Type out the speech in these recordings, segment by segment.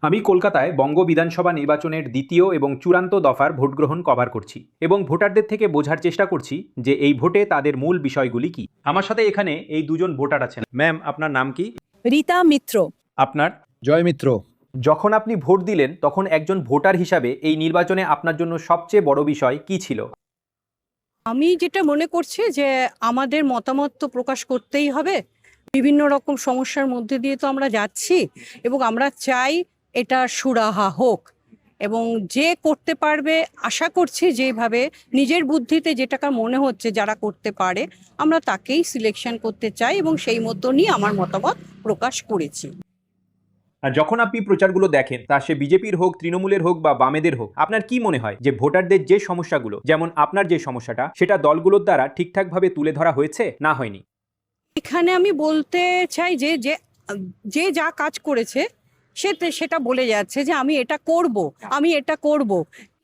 আমি কলকাতায় বঙ্গ বিধানসভা নির্বাচনের দ্বিতীয় এবং চূড়ান্ত দফার ভোট গ্রহণ কভার করছি এবং ভোটারদের থেকে বোঝার চেষ্টা করছি যে এই ভোটে তাদের মূল বিষয়গুলি কি। আমার সাথে এখানে এই দুজন ভোটার আছেন। ম্যাম, আপনার নাম কি? রীতা মিত্র। আপনার? জয় মিত্র। যখন আপনি ভোট দিলেন তখন একজন ভোটার হিসাবে এই নির্বাচনে আপনার জন্য সবচেয়ে বড় বিষয় কি ছিল? আমি যেটা মনে করছি যে আমাদের মতামত তো প্রকাশ করতেই হবে। বিভিন্ন রকম সমস্যার মধ্যে দিয়ে তো আমরা যাচ্ছি এবং আমরা চাই এটা সুরাহা হোক, এবং যে করতে পারবে আশা করছি যেভাবে নিজের বুদ্ধিতে যেটাকে মনে হচ্ছে যারা করতে পারে আমরা তাকেই সিলেকশন করতে চাই এবং সেই মতনই আমার মতামত প্রকাশ করেছি। আর যখন আপনি প্রচারগুলো দেখেন, তা সে বিজেপির হোক, তৃণমূলের হোক বা বামেদের হোক, আপনার কি মনে হয় যে ভোটারদের যে সমস্যাগুলো, যেমন আপনার যে সমস্যাটা, সেটা দলগুলোর দ্বারা ঠিকঠাকভাবে তুলে ধরা হয়েছে না হয়নি? এখানে আমি বলতে চাই যে যে যে যা কাজ করেছে সেটা বলে যাচ্ছে যে আমি এটা করব, আমি এটা করব,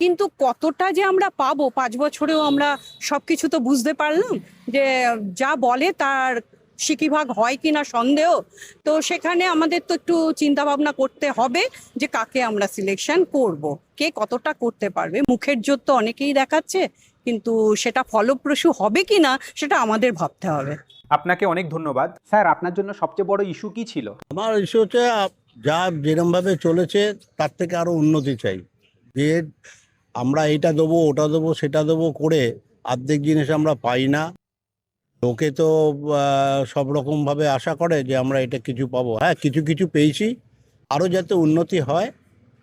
কিন্তু কতটা যে আমরা পাবো 5 বছরেও আমরা সবকিছু তো বুঝতে পারলাম যে যা বলে তার সিকিভাগ হয় কিনা সন্দেহ। তো সেখানে আমাদের তো একটু চিন্তা ভাবনা করতে হবে যে কাকে আমরা সিলেকশন করব, কে কতটা করতে পারবে। মুখের জোর তো অনেকেই দেখাচ্ছে, কিন্তু সেটা ফলপ্রসূ হবে কিনা সেটা আমাদের ভাবতে হবে। আপনাকে অনেক ধন্যবাদ। স্যার, আপনার জন্য সবচেয়ে বড় ইস্যু কি ছিল? আমার ইস্যু হচ্ছে যা যেরমভাবে চলেছে তার থেকে আরো উন্নতি চাই। যে আমরা এটা দেবো, ওটা দেবো, সেটা দেবো করে অর্ধেক জিনিস আমরা পাই না। লোকে তো সব রকমভাবে আশা করে যে আমরা এটা কিছু পাবো। হ্যাঁ, কিছু কিছু পেয়েছি, আরও যাতে উন্নতি হয়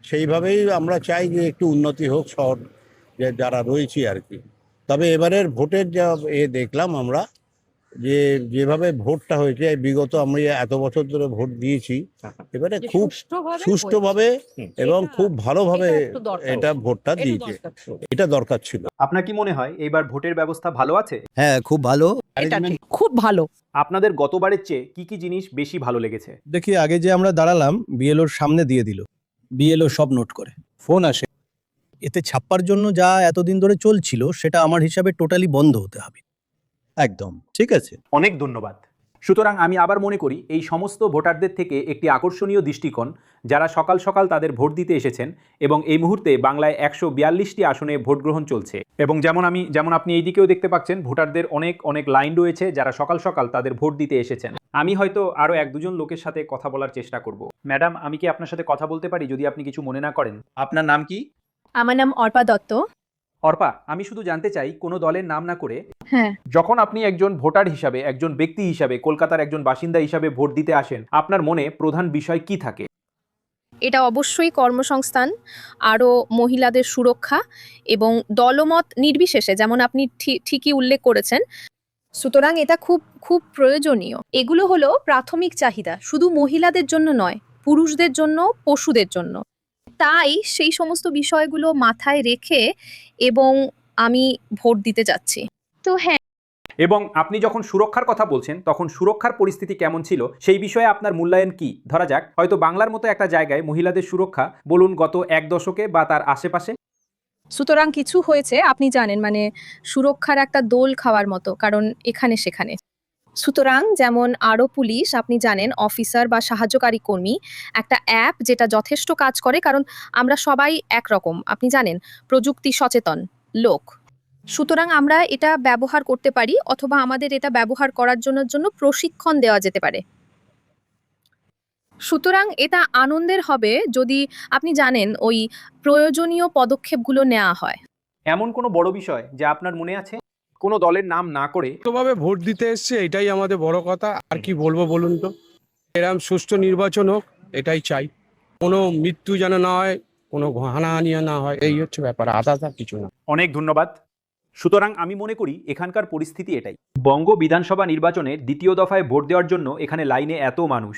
সেইভাবেই আমরা চাই যে একটু উন্নতি হোক শহর যে যারা রয়েছি আর কি। তবে এবারের ভোটের যা দেখলাম আমরা, যে যেভাবে ভোটটা হয়েছে বিগত আমরা এত বছর ধরে ভোট দিয়েছি, এবারে খুব সুষ্ঠুভাবে এবং খুব ভালোভাবে এটা ভোটটা দিয়েছে। এটা দরকার ছিল। আপনার কি মনে হয় এইবার ভোটের ব্যবস্থা ভালো আছে? হ্যাঁ, খুব ভালো। খুব ভালো। আপনাদের গতবারের চেয়ে কি কি জিনিস বেশি ভালো লেগেছে? দেখি, আগে যে আমরা দাঁড়ালাম বিএলওর সামনে দিয়ে দিল, বিএলও সব নোট করে, ফোন আসে, এতে ছাপ্পার জন্য যা এতদিন ধরে চলছিল সেটা আমার হিসাবে টোটালি বন্ধ হতে হবে। একদম ঠিক আছে। অনেক ধন্যবাদ। সুতরাং আমি আবার মনে করি এই সমস্ত ভোটারদের থেকে একটি আকর্ষণীয় দৃষ্টিকোণ, যারা সকাল সকাল তাদের ভোট দিতে এসেছেন এবং এই মুহূর্তে বাংলায় 142টি আসনে ভোট গ্রহণ চলছে এবং যেমন আপনি এই দিকেও দেখতে পাচ্ছেন ভোটারদের অনেক অনেক লাইন রয়েছে যারা সকাল সকাল তাদের ভোট দিতে এসেছেন। আমি হয়তো আরও 1-2জন লোকের সাথে কথা বলার চেষ্টা করব। ম্যাডাম, আমি কি আপনার সাথে কথা বলতে পারি যদি আপনি কিছু মনে না করেন? আপনার নাম কি? আমার নাম অর্পা দত্ত। অর্পা, আমি শুধু জানতে চাই কোনো দলের নাম না করে, হ্যাঁ, যখন আপনি একজন ভোটার হিসাবে, একজন ব্যক্তি হিসাবে, কলকাতার একজন বাসিন্দা হিসাবে ভোট দিতে আসেন, আপনার মনে প্রধান বিষয় কি থাকে? এটা অবশ্যই কর্মসংস্থান, আরও মহিলাদের সুরক্ষা এবং দলমত নির্বিশেষে, যেমন আপনি ঠিকই উল্লেখ করেছেন। সুতরাং এটা খুব খুব প্রয়োজনীয়। এগুলো হলো প্রাথমিক চাহিদা, শুধু মহিলাদের জন্য নয়, পুরুষদের জন্য, পশুদের জন্য। তাই সেই সমস্ত বিষয়গুলো মাথায় রেখে এবং আমি ভোট দিতে যাচ্ছি। তো হ্যাঁ, এবং আপনি যখন সুরক্ষার কথা বলছেন তখন সুরক্ষার পরিস্থিতি কেমন ছিল সেই বিষয়ে আপনার মূল্যায়ন কি? ধরা যাক হয়তো বাংলার মতো একটা জায়গায় মহিলাদের সুরক্ষা বলুন গত 1 দশকে বা তার আশেপাশে। সুতরাং কিছু হয়েছে আপনি জানেন, মানে সুরক্ষার একটা দোল খাওয়ার মতো, কারণ এখানে সেখানে। সুতরাং যেমন আরও পুলিশ, আপনি জানেন, অফিসার বা সাহায্যকারী কর্মী, একটা অ্যাপ যেটা যথেষ্ট কাজ করে, কারণ আমরা সবাই একরকম, আপনি জানেন, প্রযুক্তি সচেতন লোক। সুতরাং আমরা এটা ব্যবহার করতে পারি, অথবা আমাদের এটা ব্যবহার করার জন্য প্রশিক্ষণ দেওয়া যেতে পারে। সুতরাং এটা আনন্দের হবে যদি আপনি জানেন ওই প্রয়োজনীয় পদক্ষেপগুলো নেওয়া হয়। এমন কোনো বড় বিষয় যা আপনার মনে আছে? কোনো দলের নাম না করে। সুষ্ঠুভাবে ভোট দিতে এসছে, এটাই আমাদের বড় কথা। আর কি বলবো বলুন তো, এরকম সুষ্ঠু নির্বাচন হোক, এটাই চাই। কোনো মৃত্যু যেন না হয়, কোনো হানাহানি না হয়, এই হচ্ছে ব্যাপার, আদার্স আর কিছু না। অনেক ধন্যবাদ। সুতরাং আমি মনে করি এখানকার পরিস্থিতি এটাই। বঙ্গ বিধানসভা নির্বাচনের দ্বিতীয় দফায় ভোট দেওয়ার জন্য এখানে লাইনে এত মানুষ।